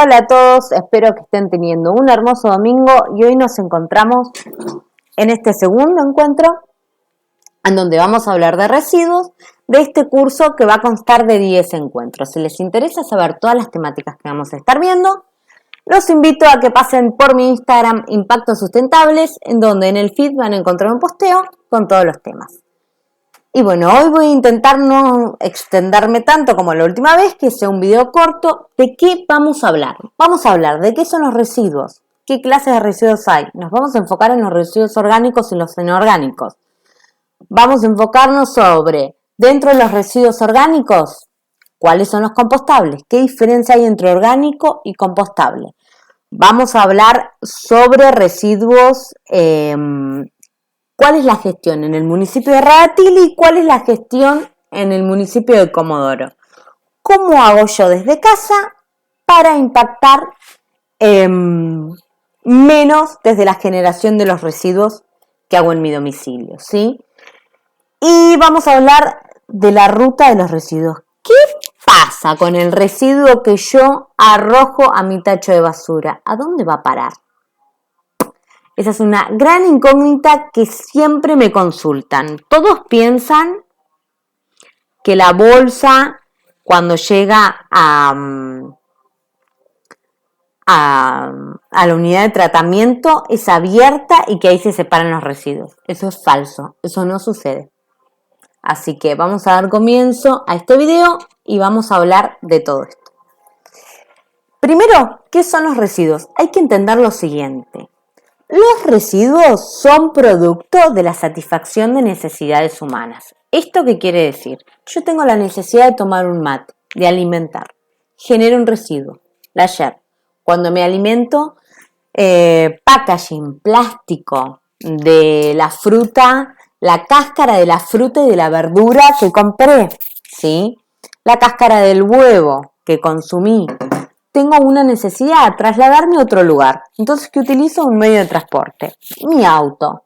Hola a todos, espero que estén teniendo un hermoso domingo y hoy nos encontramos en este segundo encuentro en donde vamos a hablar de residuos de este curso que va a constar de 10 encuentros. Si les interesa saber todas las temáticas que vamos a estar viendo, los invito a que pasen por mi Instagram Impactos Sustentables, en donde en el feed van a encontrar un posteo con todos los temas. Y bueno, hoy voy a intentar no extenderme tanto como la última vez, que sea un video corto. ¿De qué vamos a hablar? Vamos a hablar de qué son los residuos, qué clases de residuos hay. Nos vamos a enfocar en los residuos orgánicos y los inorgánicos. Vamos a enfocarnos sobre, dentro de los residuos orgánicos, cuáles son los compostables, qué diferencia hay entre orgánico y compostable. Vamos a hablar sobre residuos, cuál es la gestión en el municipio de Radatili y cuál es la gestión en el municipio de Comodoro. ¿Cómo hago yo desde casa para impactar menos desde la generación de los residuos que hago en mi domicilio? ¿Sí? Y vamos a hablar de la ruta de los residuos. ¿Qué pasa con el residuo que yo arrojo a mi tacho de basura? ¿A dónde va a parar? Esa es una gran incógnita que siempre me consultan. Todos piensan que la bolsa, cuando llega a la unidad de tratamiento, es abierta y que ahí se separan los residuos. Eso es falso, eso no sucede. Así que vamos a dar comienzo a este video y vamos a hablar de todo esto. Primero, ¿qué son los residuos? Hay que entender lo siguiente. Los residuos son producto de la satisfacción de necesidades humanas. ¿Esto qué quiere decir? Yo tengo la necesidad de tomar un mate, de alimentar. Genero un residuo. La ayer, cuando me alimento, packaging, plástico de la fruta, la cáscara de la fruta y de la verdura que compré, ¿sí? La cáscara del huevo que consumí. Tengo una necesidad, trasladarme a otro lugar. Entonces, ¿qué utilizo? Un medio de transporte. Mi auto.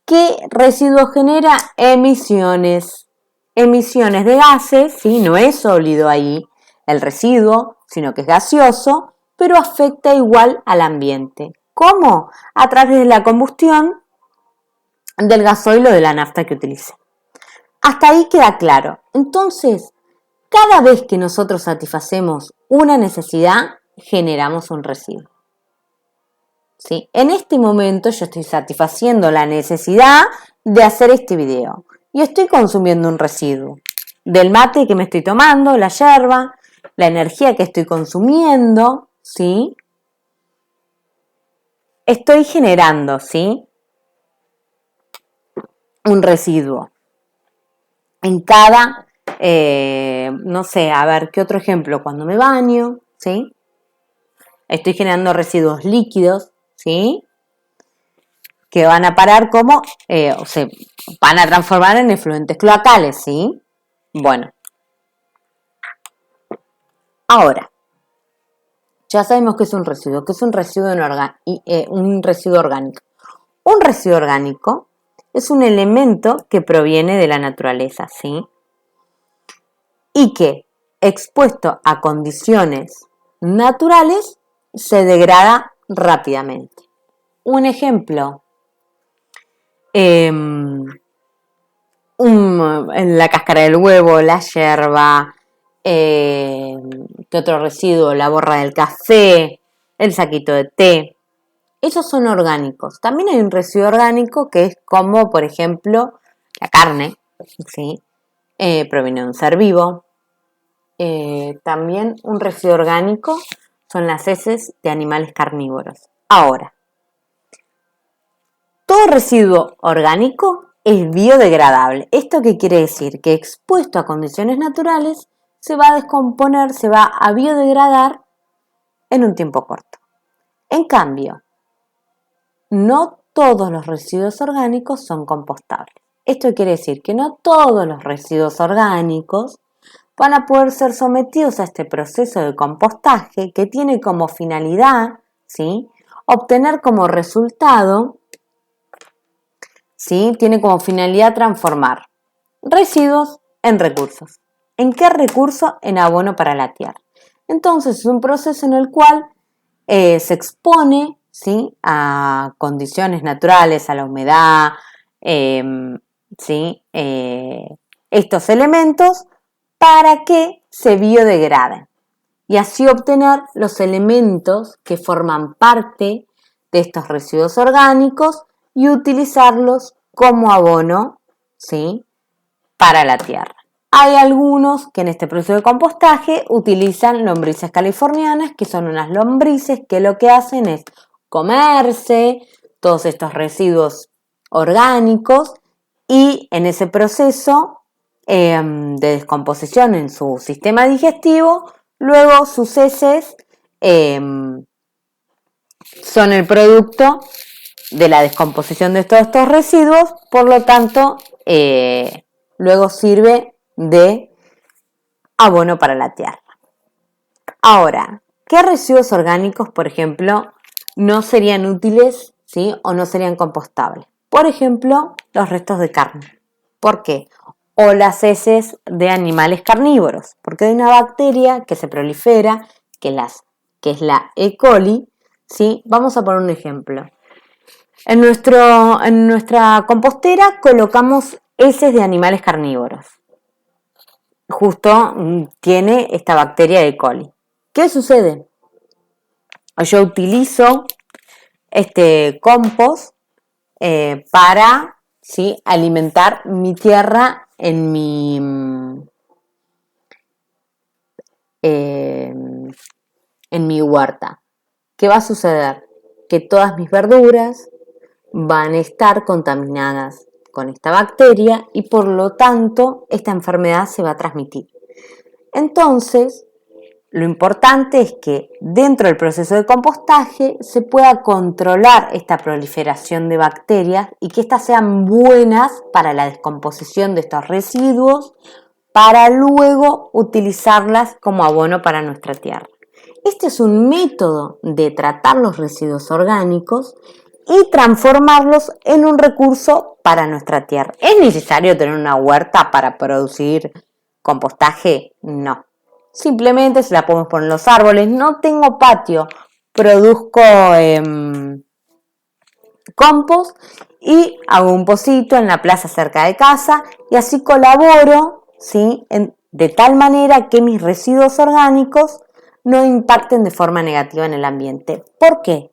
¿Qué residuo genera? Emisiones. Emisiones de gases, ¿sí? No es sólido ahí el residuo, sino que es gaseoso, pero afecta igual al ambiente. ¿Cómo? A través de la combustión del gasoil o de la nafta que utilicé. Hasta ahí queda claro. Entonces, cada vez que nosotros satisfacemos una necesidad, generamos un residuo. ¿Sí? En este momento yo estoy satisfaciendo la necesidad de hacer este video y estoy consumiendo un residuo del mate que me estoy tomando, la yerba, la energía que estoy consumiendo, ¿sí? Estoy generando, ¿sí? Un residuo en cada, no sé, a ver, ¿qué otro ejemplo? Cuando me baño, ¿sí? Estoy generando residuos líquidos, ¿sí? Que van a parar como, o se van a transformar en efluentes cloacales, ¿sí? Bueno. Ahora, ya sabemos que es un residuo, un residuo orgánico. Un residuo orgánico es un elemento que proviene de la naturaleza, ¿sí? Y que, expuesto a condiciones naturales, se degrada rápidamente. Un ejemplo, en la cáscara del huevo, la yerba, ¿qué otro residuo? La borra del café, el saquito de té. Esos son orgánicos. También hay un residuo orgánico que es como, por ejemplo, la carne, ¿sí? Proviene de un ser vivo. También un residuo orgánico son las heces de animales carnívoros. Ahora, todo residuo orgánico es biodegradable. ¿Esto qué quiere decir? Que expuesto a condiciones naturales se va a descomponer, se va a biodegradar en un tiempo corto. En cambio, no todos los residuos orgánicos son compostables. Esto quiere decir que no todos los residuos orgánicos van a poder ser sometidos a este proceso de compostaje que tiene como finalidad, ¿sí?, obtener como resultado, ¿sí?, tiene como finalidad transformar residuos en recursos. ¿En qué recurso? En abono para la tierra. Entonces es un proceso en el cual se expone, ¿sí?, a condiciones naturales, a la humedad, ¿sí?, estos elementos para que se biodegraden y así obtener los elementos que forman parte de estos residuos orgánicos y utilizarlos como abono, ¿sí?, para la tierra. Hay algunos que en este proceso de compostaje utilizan lombrices californianas, que son unas lombrices que lo que hacen es comerse todos estos residuos orgánicos y en ese proceso de descomposición en su sistema digestivo, luego sus heces son el producto de la descomposición de todos estos residuos, por lo tanto, luego sirve de abono para la tierra. Ahora, ¿qué residuos orgánicos, por ejemplo, no serían útiles, ¿sí?, o no serían compostables? Por ejemplo, los restos de carne. ¿Por qué? O las heces de animales carnívoros, porque hay una bacteria que se prolifera, que es la E. coli, ¿sí? Vamos a poner un ejemplo. En nuestra compostera colocamos heces de animales carnívoros. Justo tiene esta bacteria E. coli. ¿Qué sucede? Yo utilizo este compost para, ¿sí?, alimentar mi tierra en mi huerta. ¿Qué va a suceder? Que todas mis verduras van a estar contaminadas con esta bacteria y por lo tanto esta enfermedad se va a transmitir. Entonces, lo importante es que dentro del proceso de compostaje se pueda controlar esta proliferación de bacterias y que éstas sean buenas para la descomposición de estos residuos para luego utilizarlas como abono para nuestra tierra. Este es un método de tratar los residuos orgánicos y transformarlos en un recurso para nuestra tierra. ¿Es necesario tener una huerta para producir compostaje? No. Simplemente se la podemos poner en los árboles. No tengo patio, produzco compost y hago un pocito en la plaza cerca de casa y así colaboro, ¿sí?, de tal manera que mis residuos orgánicos no impacten de forma negativa en el ambiente. ¿Por qué?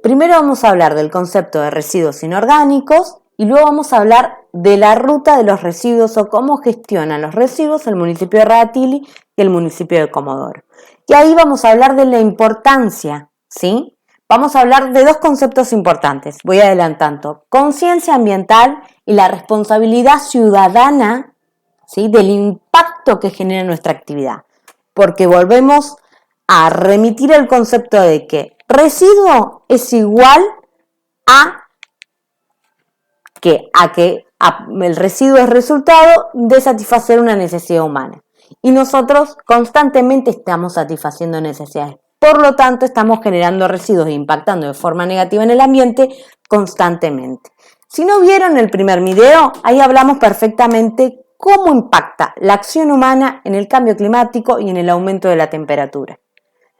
Primero vamos a hablar del concepto de residuos inorgánicos y luego vamos a hablar de la ruta de los residuos o cómo gestionan los residuos el municipio de Radatili y el municipio de Comodoro. Y ahí vamos a hablar de la importancia, ¿sí? Vamos a hablar de dos conceptos importantes, voy adelantando, conciencia ambiental y la responsabilidad ciudadana, ¿sí?, del impacto que genera nuestra actividad, porque volvemos a remitir el concepto de que residuo es igual a que el residuo es resultado de satisfacer una necesidad humana. Y nosotros constantemente estamos satisfaciendo necesidades. Por lo tanto, estamos generando residuos e impactando de forma negativa en el ambiente constantemente. Si no vieron el primer video, ahí hablamos perfectamente cómo impacta la acción humana en el cambio climático y en el aumento de la temperatura,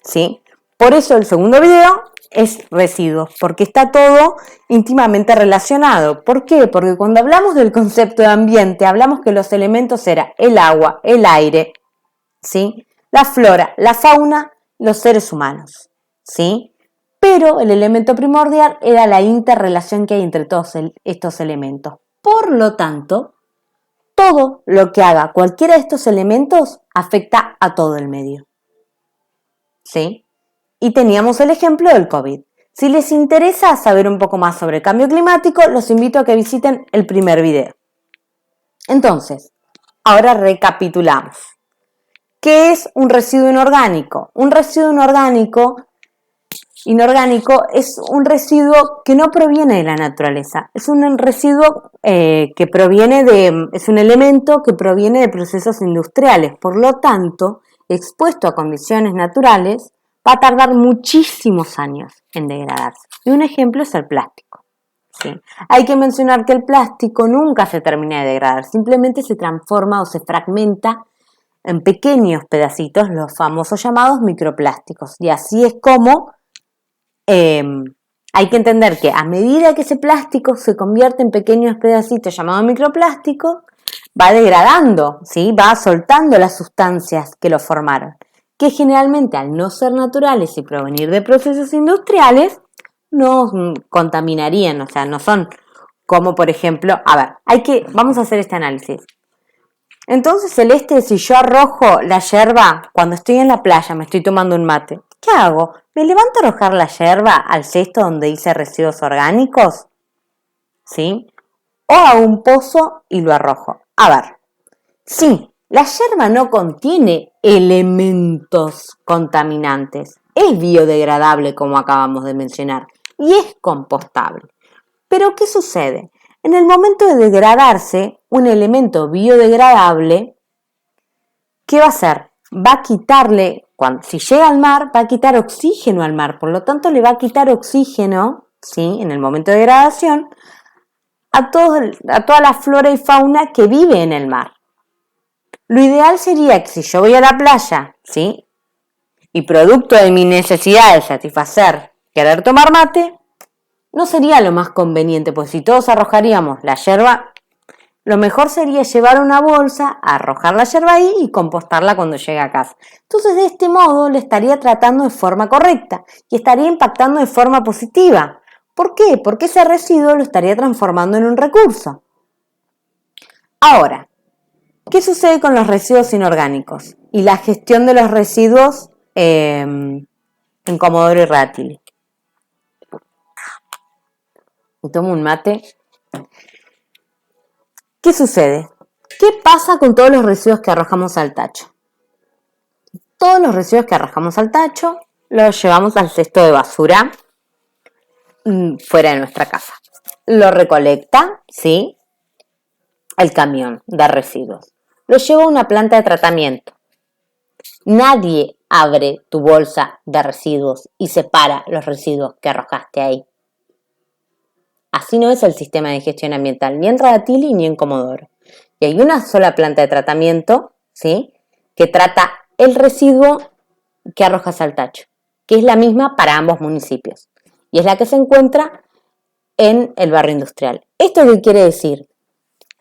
¿sí? Por eso el segundo video es residuos, porque está todo íntimamente relacionado. ¿Por qué? Porque cuando hablamos del concepto de ambiente, hablamos que los elementos eran el agua, el aire, ¿sí?, la flora, la fauna, los seres humanos, ¿sí? Pero el elemento primordial era la interrelación que hay entre todos estos elementos. Por lo tanto, todo lo que haga cualquiera de estos elementos afecta a todo el medio, ¿sí? Y teníamos el ejemplo del COVID. Si les interesa saber un poco más sobre el cambio climático, los invito a que visiten el primer video. Entonces, ahora recapitulamos. ¿Qué es un residuo inorgánico? Un residuo inorgánico es un residuo que no proviene de la naturaleza. Es un residuo es un elemento que proviene de procesos industriales. Por lo tanto, expuesto a condiciones naturales, va a tardar muchísimos años en degradarse. Y un ejemplo es el plástico, ¿sí? Hay que mencionar que el plástico nunca se termina de degradar, simplemente se transforma o se fragmenta en pequeños pedacitos, los famosos llamados microplásticos. Y así es como hay que entender que a medida que ese plástico se convierte en pequeños pedacitos llamados microplásticos, va degradando, ¿sí? Va soltando las sustancias que lo formaron, que generalmente al no ser naturales y provenir de procesos industriales, nos contaminarían, o sea, no son como por ejemplo, vamos a hacer este análisis. Entonces, Celeste, si yo arrojo la yerba cuando estoy en la playa, me estoy tomando un mate, ¿qué hago? ¿Me levanto a arrojar la yerba al cesto donde dice residuos orgánicos? ¿Sí? ¿O a un pozo y lo arrojo? Sí, la yerba no contiene elementos contaminantes. Es biodegradable, como acabamos de mencionar, y es compostable. Pero, ¿qué sucede? En el momento de degradarse, un elemento biodegradable, ¿qué va a hacer? Va a quitarle, si llega al mar, va a quitar oxígeno al mar, por lo tanto le va a quitar oxígeno, ¿sí? En el momento de degradación, a toda la flora y fauna que vive en el mar. Lo ideal sería que si yo voy a la playa, ¿sí? Y producto de mi necesidad de satisfacer, querer tomar mate, no sería lo más conveniente, pues si todos arrojaríamos la yerba, lo mejor sería llevar una bolsa, arrojar la yerba ahí y compostarla cuando llegue a casa. Entonces, de este modo, le estaría tratando de forma correcta y estaría impactando de forma positiva. ¿Por qué? Porque ese residuo lo estaría transformando en un recurso. Ahora, ¿qué sucede con los residuos inorgánicos y la gestión de los residuos en Comodoro y Ratilly? Y tomo un mate. ¿Qué sucede? ¿Qué pasa con todos los residuos que arrojamos al tacho? Todos los residuos que arrojamos al tacho los llevamos al cesto de basura fuera de nuestra casa. Lo recolecta, ¿sí? El camión de residuos. Lo lleva a una planta de tratamiento. Nadie abre tu bolsa de residuos y separa los residuos que arrojaste ahí. Así no es el sistema de gestión ambiental, ni en Ratilly ni en Comodoro. Y hay una sola planta de tratamiento, ¿sí? Que trata el residuo que arrojas al tacho, que es la misma para ambos municipios. Y es la que se encuentra en el barrio industrial. ¿Esto qué quiere decir?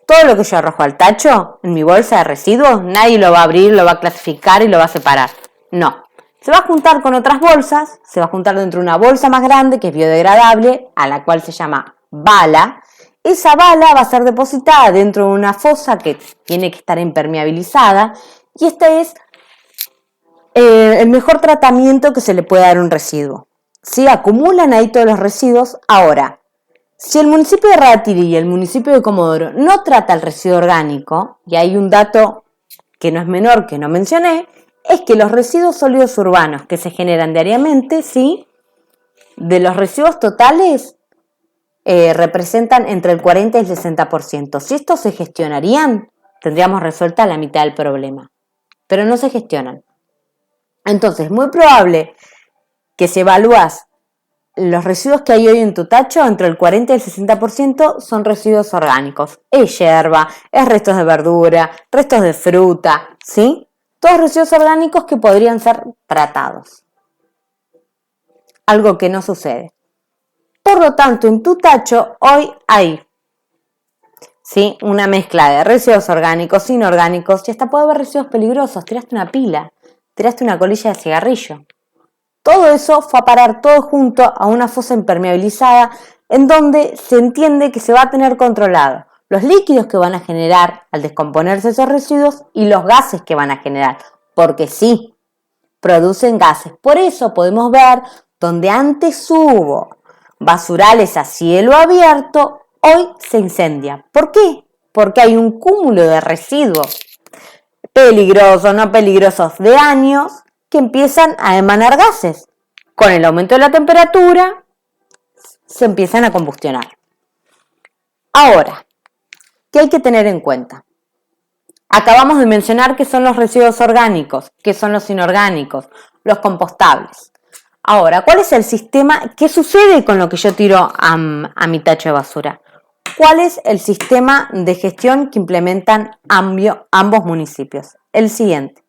Todo lo que yo arrojo al tacho, en mi bolsa de residuos, nadie lo va a abrir, lo va a clasificar y lo va a separar. No. Se va a juntar con otras bolsas, se va a juntar dentro de una bolsa más grande que es biodegradable, a la cual se llama bala. Esa bala va a ser depositada dentro de una fosa que tiene que estar impermeabilizada y este es el mejor tratamiento que se le puede dar a un residuo. ¿Sí? Acumulan ahí todos los residuos. Ahora, si el municipio de Ratilly y el municipio de Comodoro no trata el residuo orgánico, y hay un dato que no es menor que no mencioné, es que los residuos sólidos urbanos que se generan diariamente, ¿sí? De los residuos totales, representan entre el 40 y el 60%. Si estos se gestionarían, tendríamos resuelta la mitad del problema. Pero no se gestionan. Entonces, es muy probable que si evalúas los residuos que hay hoy en tu tacho, entre el 40 y el 60% son residuos orgánicos. Es yerba, es restos de verdura, restos de fruta, ¿sí? Todos residuos orgánicos que podrían ser tratados. Algo que no sucede. Por lo tanto, en tu tacho hoy hay, ¿sí? Una mezcla de residuos orgánicos, inorgánicos y hasta puede haber residuos peligrosos. Tiraste una pila, tiraste una colilla de cigarrillo. Todo eso fue a parar todo junto a una fosa impermeabilizada en donde se entiende que se va a tener controlado los líquidos que van a generar al descomponerse esos residuos y los gases que van a generar, porque sí, producen gases. Por eso podemos ver donde antes hubo basurales a cielo abierto, hoy se incendia. ¿Por qué? Porque hay un cúmulo de residuos peligrosos, no peligrosos, de años que empiezan a emanar gases. Con el aumento de la temperatura se empiezan a combustionar. Ahora, ¿qué hay que tener en cuenta? Acabamos de mencionar qué son los residuos orgánicos, qué son los inorgánicos, los compostables. Ahora, ¿cuál es el sistema? ¿Qué sucede con lo que yo tiro a mi tacho de basura? ¿Cuál es el sistema de gestión que implementan ambos municipios? El siguiente.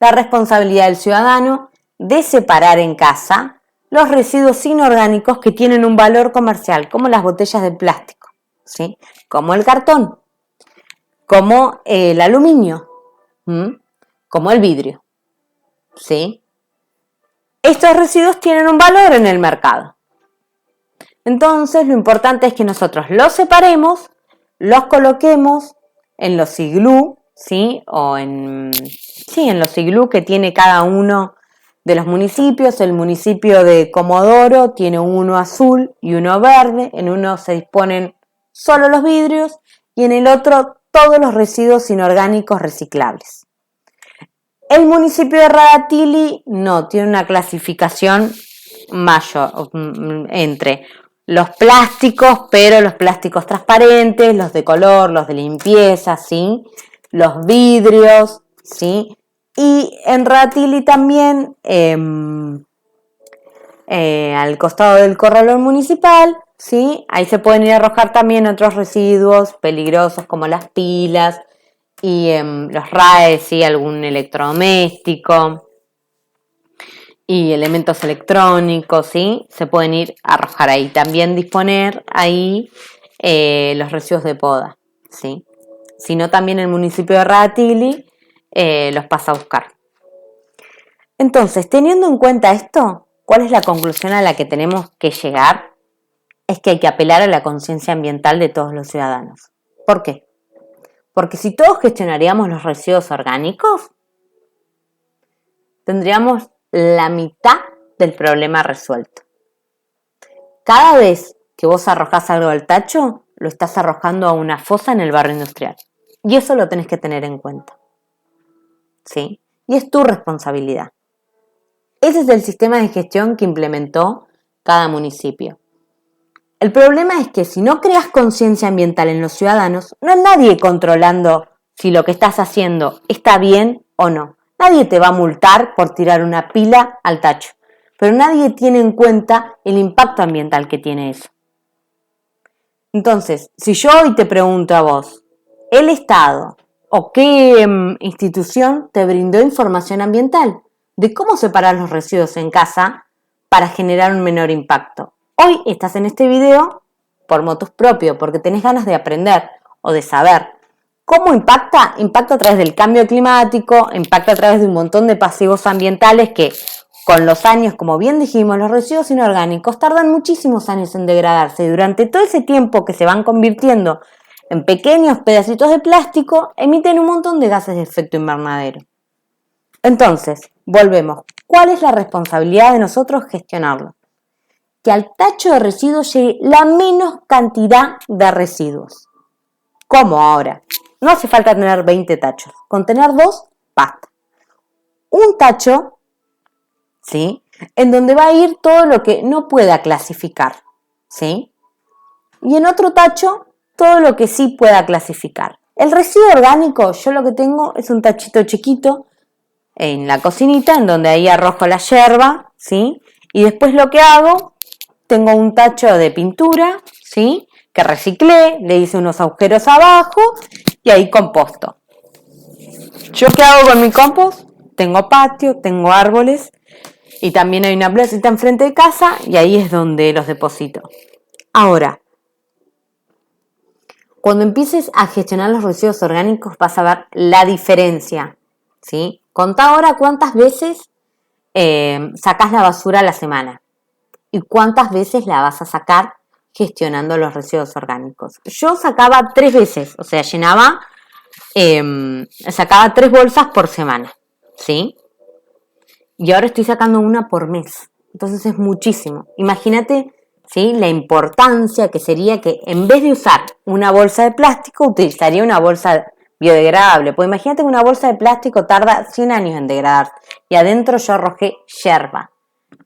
La responsabilidad del ciudadano de separar en casa los residuos inorgánicos que tienen un valor comercial, como las botellas de plástico, ¿sí? Como el cartón, como el aluminio, como el vidrio, ¿sí? Estos residuos tienen un valor en el mercado. Entonces, lo importante es que nosotros los separemos, los coloquemos en los iglú, ¿sí? En los iglú que tiene cada uno de los municipios. El municipio de Comodoro tiene uno azul y uno verde. En uno se disponen solo los vidrios y en el otro todos los residuos inorgánicos reciclables. El municipio de Radatili no, tiene una clasificación mayor entre los plásticos, pero los plásticos transparentes, los de color, los de limpieza, ¿sí? Los vidrios, ¿sí? Y en Radatili también, al costado del corralón municipal, ¿sí? Ahí se pueden ir a arrojar también otros residuos peligrosos como las pilas y los RAE, ¿sí? Algún electrodoméstico y elementos electrónicos, ¿sí? Se pueden ir a arrojar ahí. También disponer ahí los residuos de poda, ¿sí? Si no, también el municipio de Radatili los pasa a buscar. Entonces, teniendo en cuenta esto, ¿cuál es la conclusión a la que tenemos que llegar? Es que hay que apelar a la conciencia ambiental de todos los ciudadanos. ¿Por qué? Porque si todos gestionaríamos los residuos orgánicos, tendríamos la mitad del problema resuelto. Cada vez que vos arrojás algo al tacho, lo estás arrojando a una fosa en el barrio industrial. Y eso lo tenés que tener en cuenta, ¿sí? Y es tu responsabilidad. Ese es el sistema de gestión que implementó cada municipio. El problema es que si no creas conciencia ambiental en los ciudadanos, no hay nadie controlando si lo que estás haciendo está bien o no. Nadie te va a multar por tirar una pila al tacho, pero nadie tiene en cuenta el impacto ambiental que tiene eso. Entonces, si yo hoy te pregunto a vos, ¿el Estado o qué institución te brindó información ambiental de cómo separar los residuos en casa para generar un menor impacto? Hoy estás en este video por motus propio, porque tenés ganas de aprender o de saber. ¿Cómo impacta? Impacta a través del cambio climático, impacta a través de un montón de pasivos ambientales que con los años, como bien dijimos, los residuos inorgánicos tardan muchísimos años en degradarse y durante todo ese tiempo que se van convirtiendo en pequeños pedacitos de plástico, emiten un montón de gases de efecto invernadero. Entonces, volvemos. ¿Cuál es la responsabilidad de nosotros gestionarlo? Que al tacho de residuos llegue la menos cantidad de residuos. ¿Cómo ahora? No hace falta tener 20 tachos. Con tener 2, basta. Un tacho, ¿sí? En donde va a ir todo lo que no pueda clasificar, ¿sí? Y en otro tacho, todo lo que sí pueda clasificar. El residuo orgánico, yo lo que tengo es un tachito chiquito en la cocinita, en donde ahí arrojo la yerba, ¿sí? Y después lo que hago, tengo un tacho de pintura, ¿sí? Que reciclé, le hice unos agujeros abajo y ahí composto. ¿Yo qué hago con mi compost? Tengo patio, tengo árboles y también hay una placita enfrente de casa y ahí es donde los deposito. Ahora, cuando empieces a gestionar los residuos orgánicos vas a ver la diferencia, ¿sí? Contá ahora cuántas veces sacás la basura a la semana y cuántas veces la vas a sacar gestionando los residuos orgánicos. Yo sacaba 3 veces, o sea, sacaba 3 bolsas por semana, ¿sí? Y ahora estoy sacando una por mes, entonces es muchísimo. Imagínate, ¿sí? La importancia que sería que en vez de usar una bolsa de plástico, utilizaría una bolsa biodegradable. Pues imagínate que una bolsa de plástico tarda 100 años en degradarse y adentro yo arrojé yerba,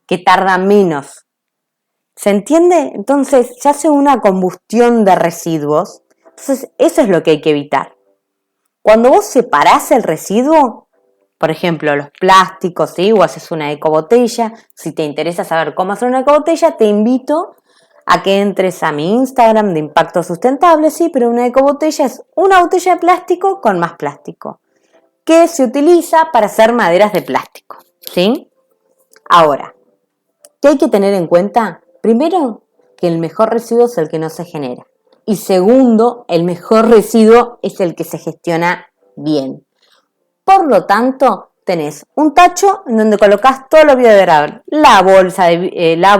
que tarda menos. ¿Se entiende? Entonces se hace una combustión de residuos. Entonces eso es lo que hay que evitar. Cuando vos separás el residuo, por ejemplo, los plásticos, ¿sí? O haces una ecobotella. Si te interesa saber cómo hacer una ecobotella, te invito a que entres a mi Instagram de Impacto Sustentable, sí, pero una ecobotella es una botella de plástico con más plástico, que se utiliza para hacer maderas de plástico, ¿sí? Ahora, ¿qué hay que tener en cuenta? Primero, que el mejor residuo es el que no se genera. Y segundo, el mejor residuo es el que se gestiona bien. Por lo tanto, tenés un tacho en donde colocas todo lo biodegradable. La bolsa de... la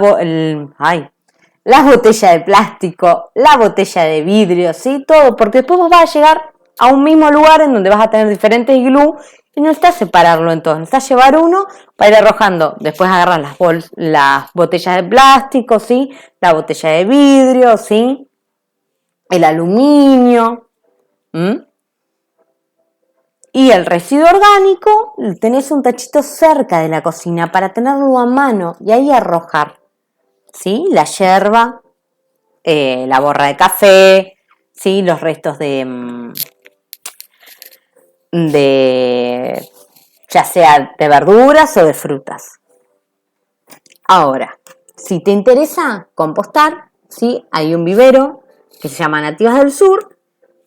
botella de plástico, la botella de vidrio, ¿sí? Todo, porque después vos vas a llegar a un mismo lugar en donde vas a tener diferentes iglú y no necesitas separarlo entonces, necesitas llevar uno para ir arrojando. Después agarras las botellas de plástico, ¿sí? La botella de vidrio, ¿sí? El aluminio, ¿m? Y el residuo orgánico, tenés un tachito cerca de la cocina para tenerlo a mano y ahí arrojar, ¿sí? La yerba, la borra de café, ¿sí? Los restos de ya sea de verduras o de frutas. Ahora, si te interesa compostar, ¿sí? Hay un vivero que se llama Nativas del Sur,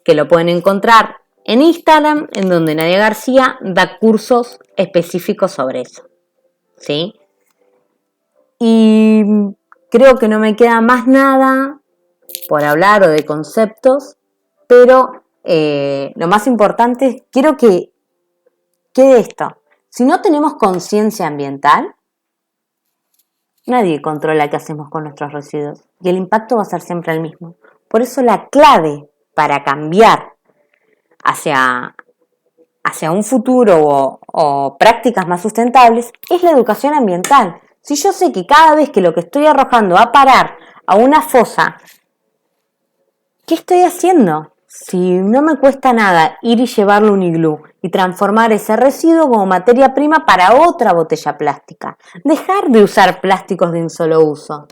que lo pueden encontrar en Instagram, en donde Nadia García da cursos específicos sobre eso, ¿sí? Y creo que no me queda más nada por hablar o de conceptos, pero lo más importante es, quiero que quede esto. Si no tenemos conciencia ambiental, nadie controla qué hacemos con nuestros residuos y el impacto va a ser siempre el mismo. Por eso la clave para cambiar hacia un futuro o prácticas más sustentables es la educación ambiental. Si yo sé que cada vez que lo que estoy arrojando va a parar a una fosa, ¿qué estoy haciendo? Si no me cuesta nada ir y llevarlo a un iglú y transformar ese residuo como materia prima para otra botella plástica. Dejar de usar plásticos de un solo uso,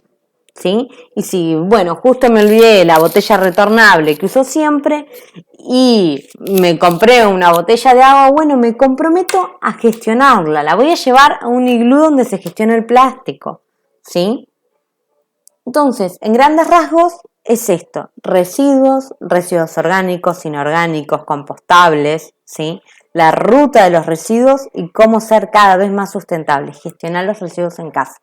¿sí? Y si, bueno, justo me olvidé la botella retornable que uso siempre y me compré una botella de agua, bueno, me comprometo a gestionarla. La voy a llevar a un iglú donde se gestiona el plástico, ¿sí? Entonces, en grandes rasgos, es esto: residuos orgánicos, inorgánicos, compostables, ¿sí? La ruta de los residuos y cómo ser cada vez más sustentables, gestionar los residuos en casa.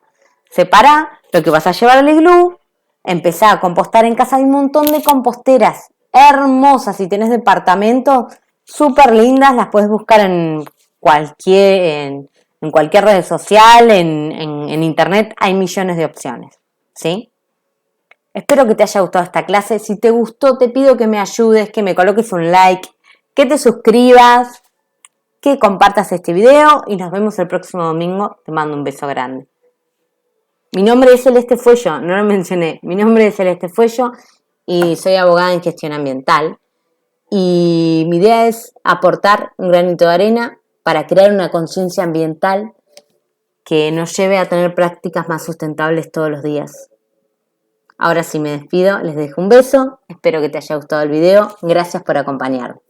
Separá lo que vas a llevar al iglú, empezá a compostar en casa. Hay un montón de composteras hermosas, si tenés departamento, súper lindas, las puedes buscar en cualquier red social, en internet, hay millones de opciones, ¿sí? Espero que te haya gustado esta clase. Si te gustó, te pido que me ayudes, que me coloques un like, que te suscribas, que compartas este video y nos vemos el próximo domingo. Te mando un beso grande. Mi nombre es Celeste Fuello, no lo mencioné. Mi nombre es Celeste Fuello y soy abogada en gestión ambiental. Y mi idea es aportar un granito de arena para crear una conciencia ambiental que nos lleve a tener prácticas más sustentables todos los días. Ahora sí me despido, les dejo un beso, espero que te haya gustado el video, gracias por acompañarme.